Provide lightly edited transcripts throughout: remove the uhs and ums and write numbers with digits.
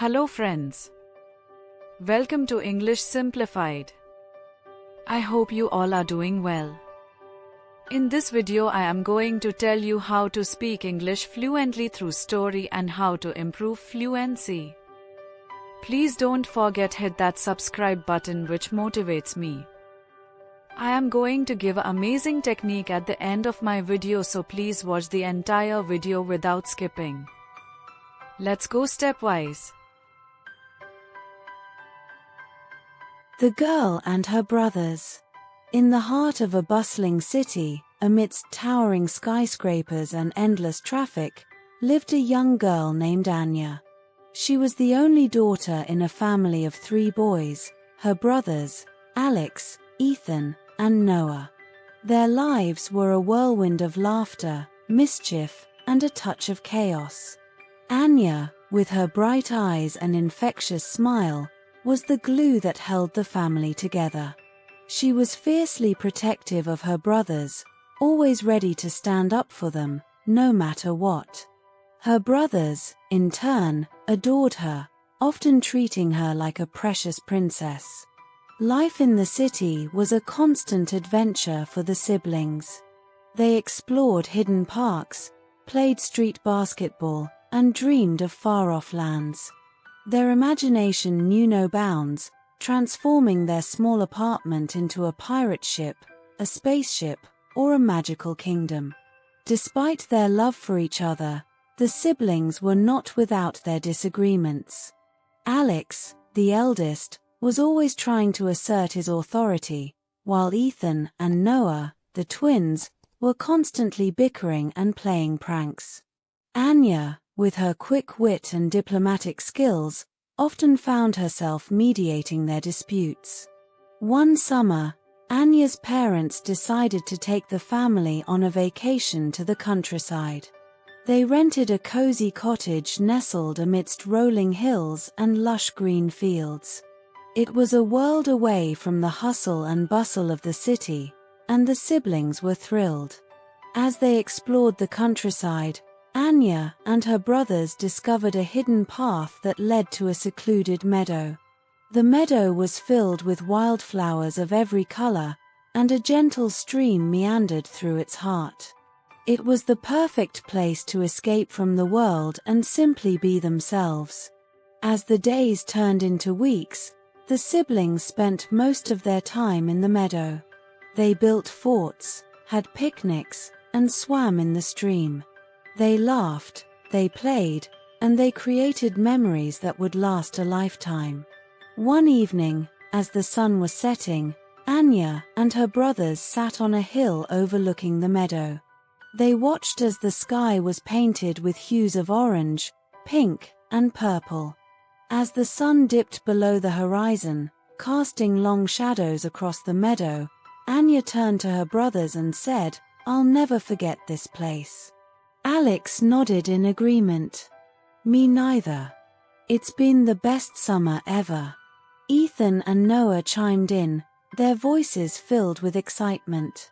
Hello friends. Welcome to English Simplified. I hope you all are doing well. In this video I am going to tell you how to speak English fluently through story and how to improve fluency. Please don't forget hit that subscribe button which motivates me. I am going to give an amazing technique at the end of my video, so please watch the entire video without skipping. Let's go stepwise. The girl and her brothers. In the heart of a bustling city, amidst towering skyscrapers and endless traffic, lived a young girl named Anya. She was the only daughter in a family of 3 boys, her brothers, Alex, Ethan, and Noah. Their lives were a whirlwind of laughter, mischief, and a touch of chaos. Anya, with her bright eyes and infectious smile, was the glue that held the family together. She was fiercely protective of her brothers, always ready to stand up for them, no matter what. Her brothers, in turn, adored her, often treating her like a precious princess. Life in the city was a constant adventure for the siblings. They explored hidden parks, played street basketball, and dreamed of far-off lands. Their imagination knew no bounds, transforming their small apartment into a pirate ship, a spaceship, or a magical kingdom. Despite their love for each other, the siblings were not without their disagreements. Alex, the eldest, was always trying to assert his authority, while Ethan and Noah, the twins, were constantly bickering and playing pranks. Anya, with her quick wit and diplomatic skills, often found herself mediating their disputes. One summer, Anya's parents decided to take the family on a vacation to the countryside. They rented a cozy cottage nestled amidst rolling hills and lush green fields. It was a world away from the hustle and bustle of the city, and the siblings were thrilled. As they explored the countryside, Anya and her brothers discovered a hidden path that led to a secluded meadow. The meadow was filled with wildflowers of every color, and a gentle stream meandered through its heart. It was the perfect place to escape from the world and simply be themselves. As the days turned into weeks, the siblings spent most of their time in the meadow. They built forts, had picnics, and swam in the stream. They laughed, they played, and they created memories that would last a lifetime. One evening, as the sun was setting, Anya and her brothers sat on a hill overlooking the meadow. They watched as the sky was painted with hues of orange, pink, and purple. As the sun dipped below the horizon, casting long shadows across the meadow, Anya turned to her brothers and said, "I'll never forget this place." Alex nodded in agreement. "Me neither. It's been the best summer ever." Ethan and Noah chimed in, their voices filled with excitement.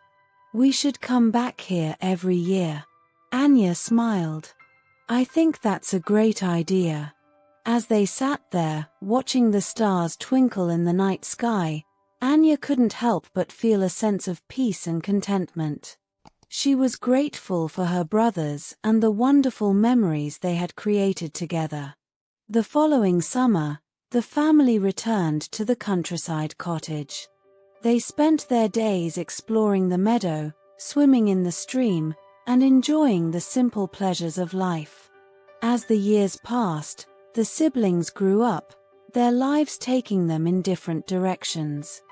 "We should come back here every year." Anya smiled. "I think that's a great idea." As they sat there, watching the stars twinkle in the night sky, Anya couldn't help but feel a sense of peace and contentment. She was grateful for her brothers and the wonderful memories they had created together. The following summer, the family returned to the countryside cottage. They spent their days exploring the meadow, swimming in the stream, and enjoying the simple pleasures of life. As the years passed, the siblings grew up, their lives taking them in different directions.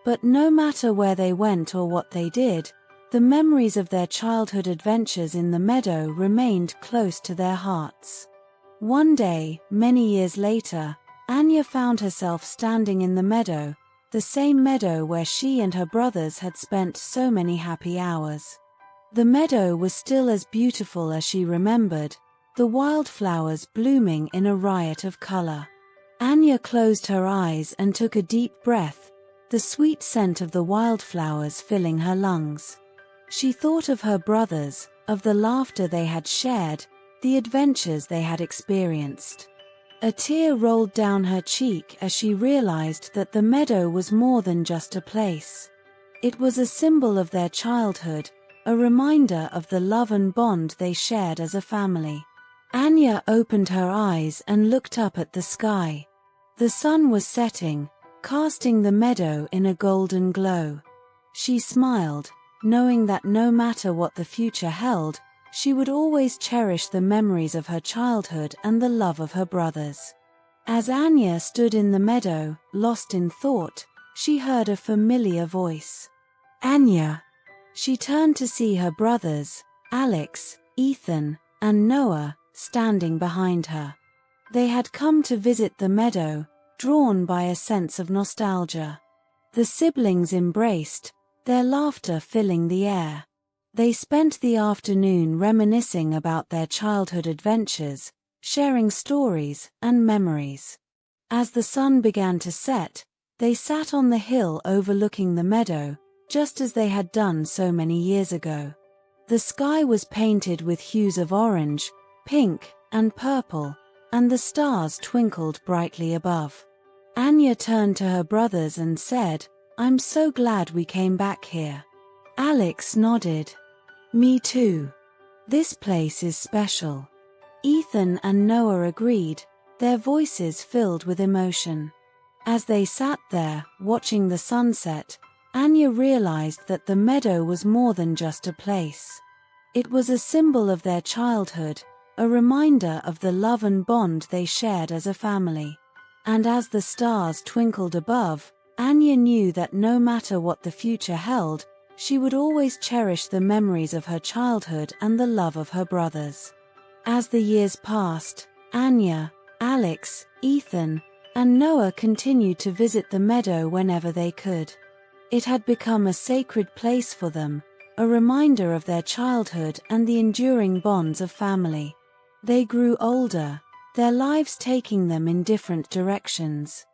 But no matter where they went or what they did, the memories of their childhood adventures in the meadow remained close to their hearts. One day, many years later, Anya found herself standing in the meadow, the same meadow where she and her brothers had spent so many happy hours. The meadow was still as beautiful as she remembered, the wildflowers blooming in a riot of color. Anya closed her eyes and took a deep breath, the sweet scent of the wildflowers filling her lungs. She thought of her brothers, of the laughter they had shared, the adventures they had experienced. A tear rolled down her cheek as she realized that the meadow was more than just a place. It was a symbol of their childhood, a reminder of the love and bond they shared as a family. Anya opened her eyes and looked up at the sky. The sun was setting, casting the meadow in a golden glow. She smiled, knowing that no matter what the future held, she would always cherish the memories of her childhood and the love of her brothers. As Anya stood in the meadow, lost in thought, she heard a familiar voice. Anya! She turned to see her brothers, Alex, Ethan, and Noah, standing behind her. They had come to visit the meadow, drawn by a sense of nostalgia. The siblings embraced, their laughter filling the air. They spent the afternoon reminiscing about their childhood adventures, sharing stories and memories. As the sun began to set, they sat on the hill overlooking the meadow, just as they had done so many years ago. The sky was painted with hues of orange, pink, and purple, and the stars twinkled brightly above. Anya turned to her brothers and said, "I'm so glad we came back here." Alex nodded. "Me too. This place is special." Ethan and Noah agreed, their voices filled with emotion. As they sat there, watching the sunset, Anya realized that the meadow was more than just a place. It was a symbol of their childhood, a reminder of the love and bond they shared as a family. And as the stars twinkled above, Anya knew that no matter what the future held, she would always cherish the memories of her childhood and the love of her brothers. As the years passed, Anya, Alex, Ethan, and Noah continued to visit the meadow whenever they could. It had become a sacred place for them, a reminder of their childhood and the enduring bonds of family. They grew older, their lives taking them in different directions.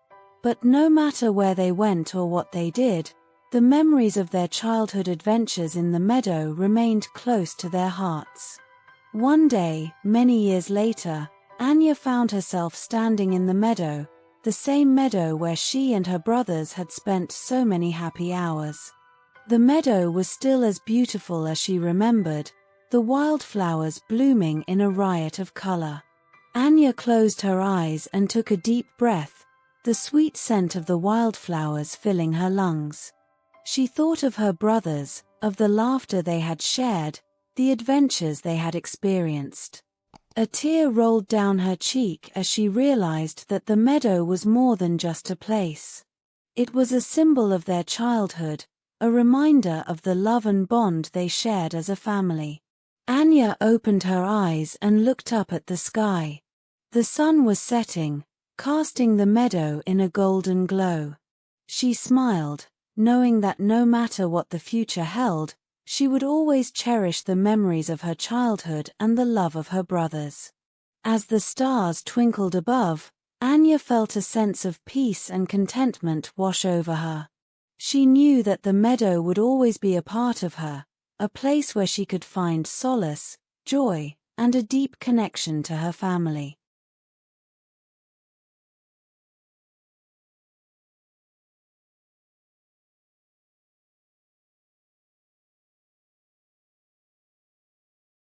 But no matter where they went or what they did, the memories of their childhood adventures in the meadow remained close to their hearts. One day, many years later, Anya found herself standing in the meadow, the same meadow where she and her brothers had spent so many happy hours. The meadow was still as beautiful as she remembered, the wildflowers blooming in a riot of color. Anya closed her eyes and took a deep breath, the sweet scent of the wildflowers filling her lungs. She thought of her brothers, of the laughter they had shared, the adventures they had experienced. A tear rolled down her cheek as she realized that the meadow was more than just a place. It was a symbol of their childhood, a reminder of the love and bond they shared as a family. Anya opened her eyes and looked up at the sky. The sun was setting, casting the meadow in a golden glow. She smiled, knowing that no matter what the future held, she would always cherish the memories of her childhood and the love of her brothers. As the stars twinkled above, Anya felt a sense of peace and contentment wash over her. She knew that the meadow would always be a part of her, a place where she could find solace, joy, and a deep connection to her family.